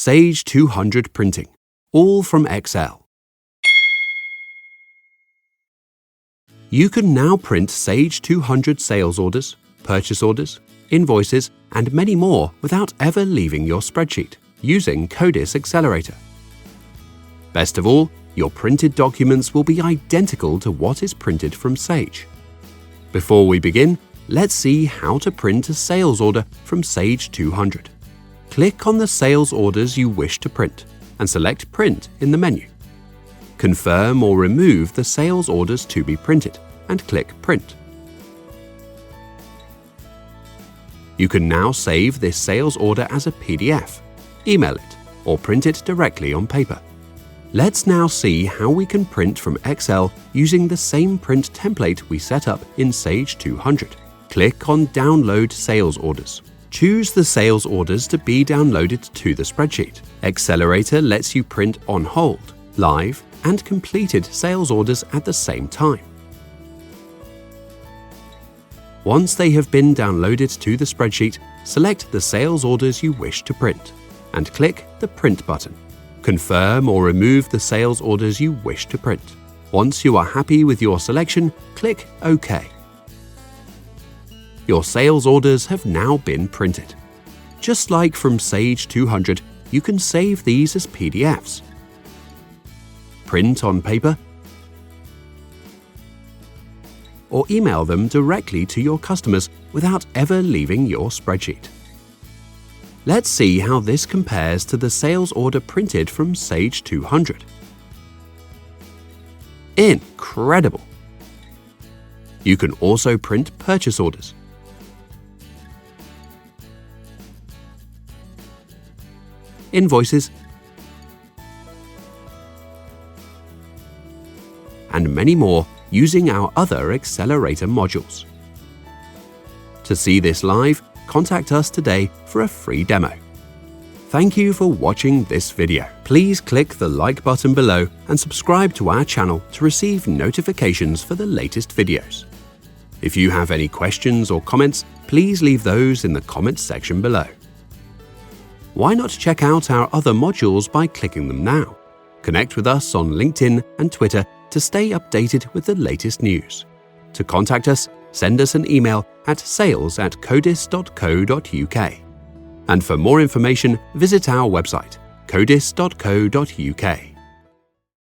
Sage 200 Printing, all from Excel. You can now print Sage 200 sales orders, purchase orders, invoices, and many more without ever leaving your spreadsheet using Codis Excelerator. Best of all, your printed documents will be identical to what is printed from Sage. Before we begin, let's see how to print a sales order from Sage 200. Click on the sales orders you wish to print and select Print in the menu. Confirm or remove the sales orders to be printed and click Print. You can now save this sales order as a PDF, email it, or print it directly on paper. Let's now see how we can print from Excel using the same print template we set up in Sage 200. Click on Download Sales Orders. Choose the sales orders to be downloaded to the spreadsheet. Excelerator lets you print on hold, live, and completed sales orders at the same time. Once they have been downloaded to the spreadsheet, select the sales orders you wish to print and click the Print button. Confirm or remove the sales orders you wish to print. Once you are happy with your selection, click OK. Your sales orders have now been printed. Just like from Sage 200, you can save these as PDFs, print on paper, or email them directly to your customers without ever leaving your spreadsheet. Let's see how this compares to the sales order printed from Sage 200. Incredible! You can also print purchase orders, invoices, and many more using our other Excelerator modules. To see this live, contact us today for a free demo. Thank you for watching this video. Please click the like button below and subscribe to our channel to receive notifications for the latest videos. If you have any questions or comments, please leave those in the comments section below. Why not check out our other modules by clicking them now? Connect with us on LinkedIn and Twitter to stay updated with the latest news. To contact us, send us an email at sales@codis.co.uk. And for more information, visit our website, codis.co.uk.